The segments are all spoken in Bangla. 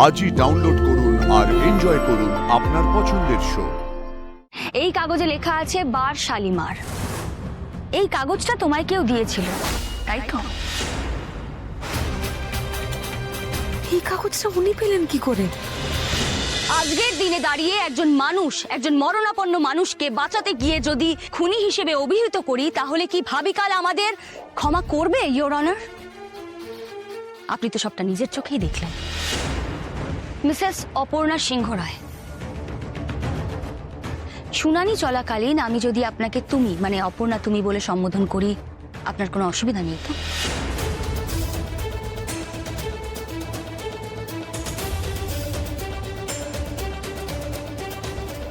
আজই ডাউনলোড করুন আর এনজয় করুন আপনার পছন্দের শো। এই কাগজে লেখা আছে বার শালিমার। এই কাগজটা তোমায় কেউ দিয়েছিল, তাই তো? এই কাগজটা উনি পেলেন কি করে? আজকের দিনে দাঁড়িয়ে একজন মানুষ, একজন মরণাপন্ন মানুষকে বাঁচাতে গিয়ে যদি খুনি হিসেবে অভিহিত করি, তাহলে কি ভাবিকাল আমাদের ক্ষমা করবে, ইয়োর অনার? আপনি তো সবটা নিজের চোখেই দেখলেন। মিসেস অপর্ণা সিংহ রায়, শুনানি চলাকালীন আমি যদি আপনাকে তুমি মানে অপর্ণা তুমি বলে সম্বোধন করি, আপনার কোনো অসুবিধা নেই তো?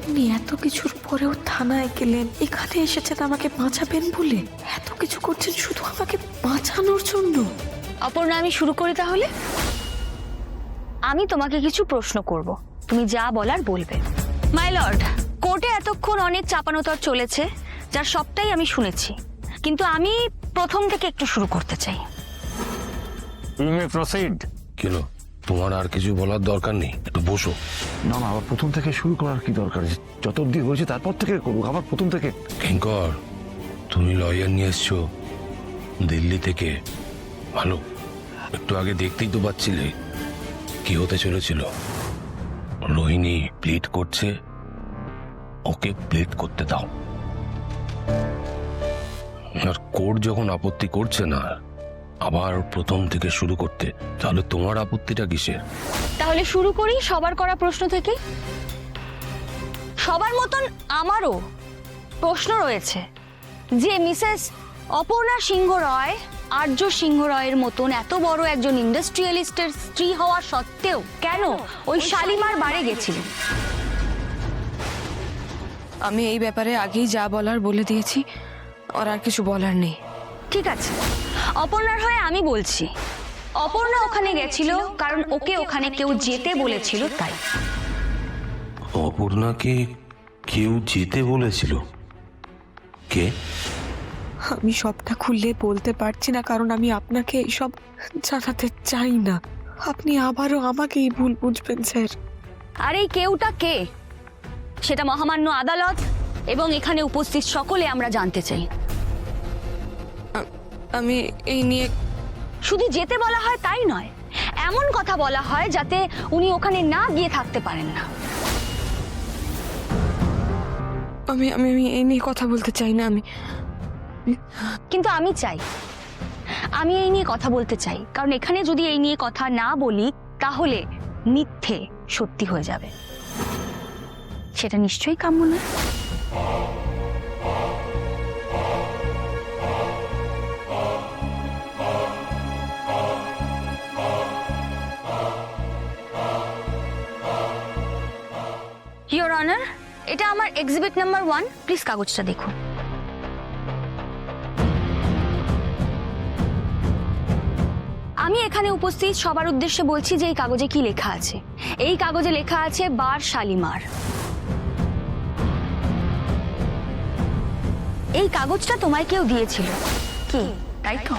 উনি এত কিছুর পরেও থানায় গেলেন, এখানে এসেছেন আমাকে বাঁচাবেন বলে। এত কিছু করছেন শুধু আমাকে বাঁচানোর জন্য। অপর্ণা, আমি শুরু করি তাহলে। আমি তোমাকে কিছু প্রশ্ন করব, তুমি যা বলার বলবে। মাই লর্ড, কোর্টে এতক্ষণ অনেক চাপানোতর চলেছে, যার সবটাই আমি শুনেছি, কিন্তু আমি প্রথম থেকে একটু শুরু করতে চাই। You may proceed. কেন, তোমার আর কিছু বলার দরকার নেই? একটু বসো। না না, আবার প্রথম থেকে শুরু করার কি দরকার? যত অব্দি হয়েছে তারপর থেকে করুক, আবার প্রথম থেকে। কিঙ্কর, তুমি লয়ার নিয়ে এসছো দিল্লি থেকে, ভালো। একটু আগে দেখতেই তো পাচ্ছিলে কি হতে চলেছিল। রোহিণী প্লিট করছে, ওকে প্লিট করতে দাও। আর কোর্ট যখন আপত্তি করছে না আবার প্রথম থেকে শুরু করতে, তাহলে তোমার আপত্তিটা কিসের? তাহলে শুরু করি সবার করা প্রশ্ন থেকে। সবার মতন আমারও প্রশ্ন রয়েছে যে মিসেস অপর্ণা সিংহ রয় আর্য সিংহ রয়ের মতন এত বড় একজন ইন্ডাস্ট্রিয়ালিস্টের স্ত্রী হওয়া সত্ত্বেও কেন ওই শালিমার বাড়ি গেছিলেন? আমি এই ব্যাপারে আগেই যা বলার বলে দিয়েছি, আর কিছু বলার নেই। ঠিক আছে, অপর্ণার হয়ে আমি বলছি, অপর্ণা ওখানে গেছিল কারণ ওকে ওখানে কেউ যেতে বলেছিল, তাই। অপর্ণাকে কেউ যেতে বলেছিল? কে? আমি সবটা খুললে বলতে পারছি না, কারণ আমি আপনাকে এইসব জানাতে চাই না। আপনি আবারও আমাকেই ভুল বুঝবেন স্যার। আর এই কেউটা কে সেটা মহামান্য আদালত এবং এখানে উপস্থিত সকলে আমরা জানতে চাই। আমি এই নিয়ে শুধু যেতে বলা হয় তাই নয়, এমন কথা বলা হয় যাতে উনি ওখানে না গিয়ে থাকতে পারেন না। আমি আমি আমি এই নিয়ে কথা বলতে চাই না। কিন্তু আমি চাই, আমি এই নিয়ে কথা বলতে চাই, কারণ এখানে যদি এই নিয়ে কথা না বলি তাহলে মিথ্যে সত্যি হয়ে যাবে, সেটা নিশ্চয়ই কাম্য না। ইয়োর অনার, এটা আমার এক্সিবিট নাম্বার 1, প্লিজ কাগজটা দেখুন। আমি এখানে উপস্থিত সবার উদ্দেশ্যে বলছি যে এই কাগজে কি লেখা আছে। এই কাগজে লেখা আছে বার শালিমার। এই কাগজটা তোমায় কেউ দিয়েছিল, কি তাই তো?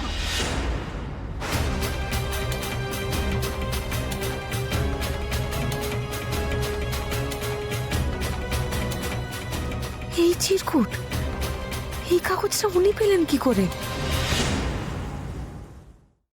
এই চিরকুট, এই কাগজটা উনি পেলেন কি করে?